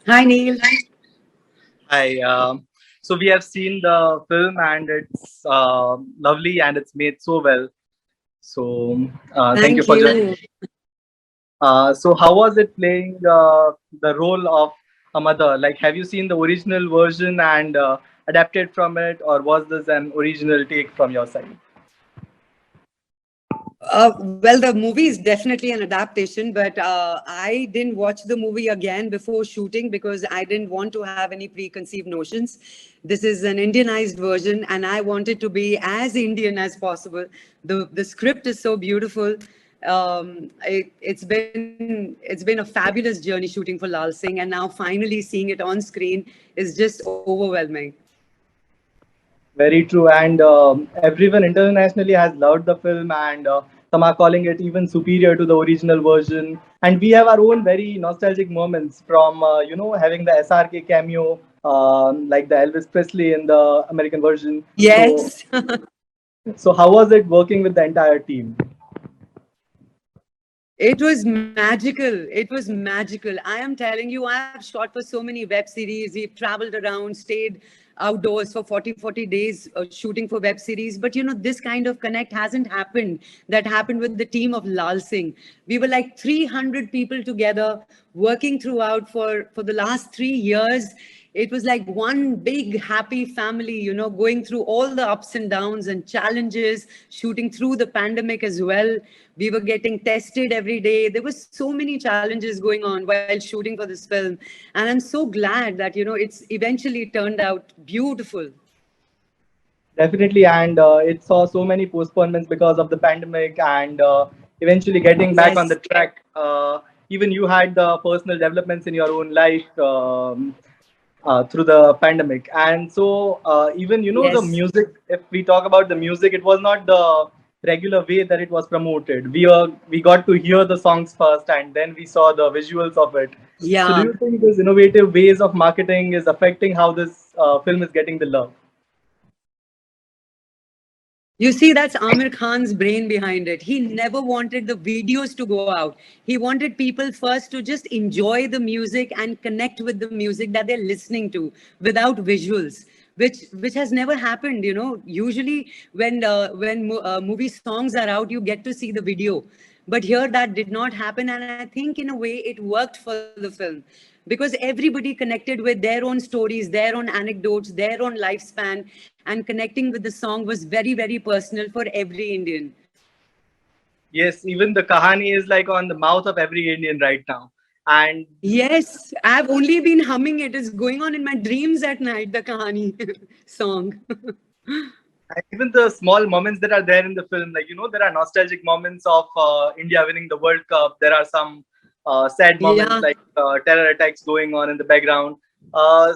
Hi, Neel. Hi. So we have seen the film and it's lovely and it's made so well. So thank you Thank for joining. you. So how was it playing the role of a mother? Like, have you seen the original version and adapted from it, or was this an original take from your side? Well, the movie is definitely an adaptation, but I didn't watch the movie again before shooting because I didn't want to have any preconceived notions. This is an Indianized version, and I wanted to be as Indian as possible. The script is so beautiful. It's been a fabulous journey shooting for Lal Singh, and now finally seeing it on screen is just overwhelming. Very true, and everyone internationally has loved the film, and some are calling it even superior to the original version. And we have our own very nostalgic moments from having the SRK cameo, like the Elvis Presley in the American version. Yes. So how was it working with the entire team? It was magical. It was magical. I am telling you, I have shot for so many web series. We've traveled around, stayed outdoors for 40 days shooting for web series. But this kind of connect hasn't happened that happened with the team of Laal Singh. We were like 300 people together working throughout for the last 3 years. It was like one big happy family, going through all the ups and downs and challenges, shooting through the pandemic as well. We were getting tested every day. There were so many challenges going on while shooting for this film. And I'm so glad that, it's eventually turned out beautiful. Definitely, and it saw so many postponements because of the pandemic, and eventually getting back on Yes. the track. Even you had the personal developments in your own life through the pandemic, and so even the Yes. music. If we talk about the music, it was not the regular way that it was promoted. We got to hear the songs first, and then we saw the visuals of it. So, do Yeah. you think this innovative ways of marketing is affecting how this film is getting the love? You see, that's Amir Khan's brain behind it. He never wanted the videos to go out. He wanted people first to just enjoy the music and connect with the music that they're listening to without visuals, which has never happened. Usually when movie songs are out, you get to see the video. But here that did not happen, and I think in a way it worked for the film because everybody connected with their own stories, their own anecdotes, their own lifespan, and connecting with the song was very, very personal for every Indian. Yes, even the kahani is like on the mouth of every Indian right now. And Yes, I've only been humming it. It's going on in my dreams at night, the Kahani song. even the small moments that are there in the film, like, there are nostalgic moments of India winning the World Cup. There are some sad moments Yeah. like terror attacks going on in the background.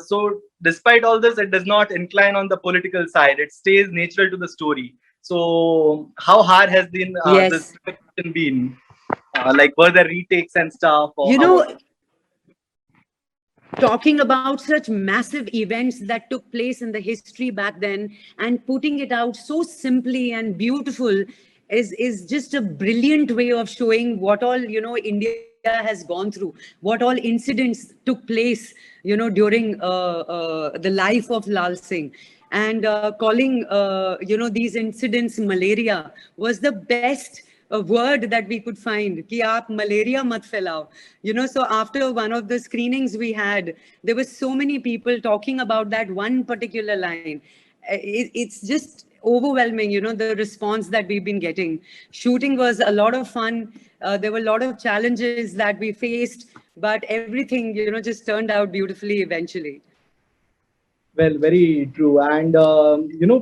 So, despite all this, it does not incline on the political side. It stays natural to the story. So, how hard has been this Yes. preparation been? Like, were there retakes and stuff, or You how was know, it? talking about such massive events that took place in the history back then and putting it out so simply and beautiful is just a brilliant way of showing what all India has gone through, what all incidents took place during the life of Lal Singh. And calling these incidents malaria was the best a word that we could find कि आप malaria mat फैलाओ. So after one of the screenings we had, there were so many people talking about that one particular line. It's just overwhelming, the response that we've been getting. Shooting was a lot of fun. There were a lot of challenges that we faced, but everything just turned out beautifully eventually. Well, very true. And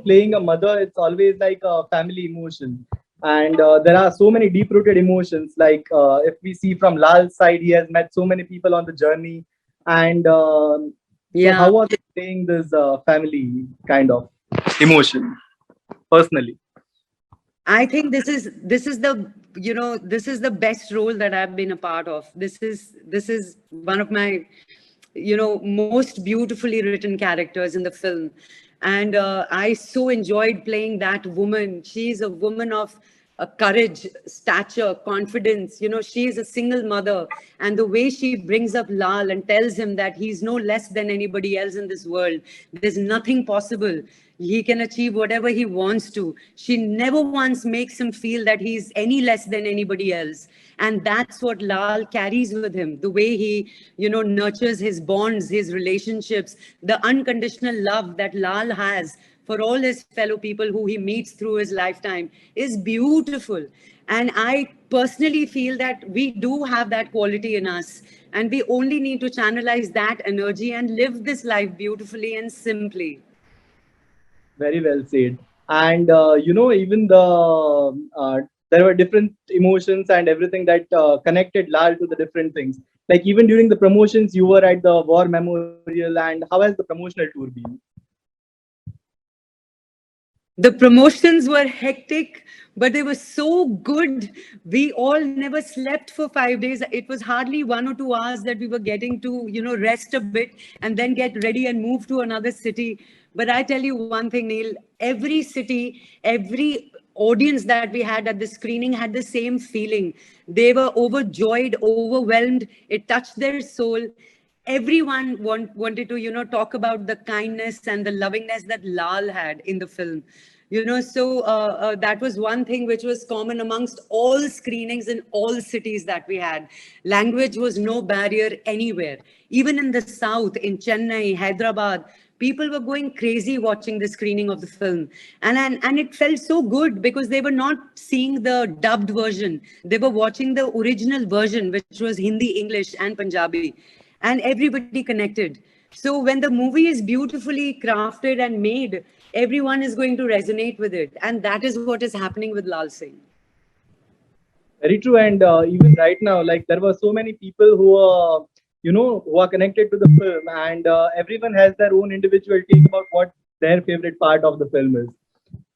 playing a mother, it's always like a family emotion. And there are so many deep-rooted emotions. Like if we see from Lal's side, he has met so many people on the journey. And so, how Yeah. was it playing this family kind of emotion personally? I think this is the best role that I've been a part of. This is one of my most beautifully written characters in the film, and I so enjoyed playing that woman. She's a woman of courage, stature, confidence. You know, she is a single mother, and the way she brings up Laal and tells him that he's no less than anybody else in this world. There's nothing possible. He can achieve whatever he wants to. She never once makes him feel that he's any less than anybody else. And that's what Laal carries with him. The way he, nurtures his bonds, his relationships, the unconditional love that Laal has for all his fellow people who he meets through his lifetime is beautiful. And I personally feel that we do have that quality in us. And we only need to channelize that energy and live this life beautifully and simply. Very well said. And even there were different emotions and everything that connected Lal to the different things. Like even during the promotions, you were at the War Memorial, and how has the promotional tour been? The promotions were hectic, but they were so good. We all never slept for 5 days. It was hardly 1 or 2 hours that we were getting to, rest a bit and then get ready and move to another city. But I tell you one thing, Neel, every city, every audience that we had at the screening had the same feeling. They were overjoyed, overwhelmed. It touched their soul. Everyone wanted to, talk about the kindness and the lovingness that Lal had in the film. So that was one thing which was common amongst all screenings in all cities that we had. Language was no barrier anywhere. Even in the south, in Chennai, Hyderabad, people were going crazy watching the screening of the film. And it felt so good because they were not seeing the dubbed version. They were watching the original version, which was Hindi, English, and Punjabi, and everybody connected. So when the movie is beautifully crafted and made, everyone is going to resonate with it. And that is what is happening with Laal Singh. Very true. And even right now, like there were so many people who are, who are connected to the film, and everyone has their own individual take about what their favorite part of the film is.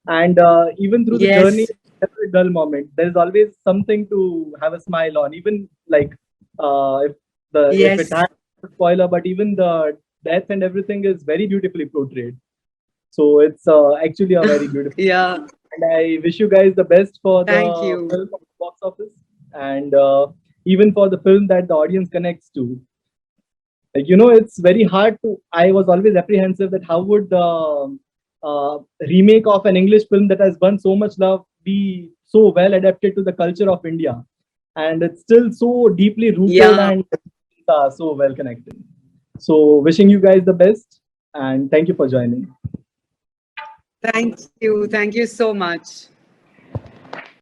And even through the journey, Yes. every dull moment, there is always something to have a smile on. Even like if it Yes. has a spoiler, but even the death and everything is very beautifully portrayed. So it's actually a very beautiful. Yeah. And I wish you guys the best for Thank the you. film of the box office, and even for the film that the audience connects to. Like, it's very hard to. I was always apprehensive that how would the remake of an English film that has won so much love be so well adapted to the culture of India, and it's still so deeply rooted Yeah. and so well connected. So, wishing you guys the best, and thank you for joining. Thank you. Thank you so much.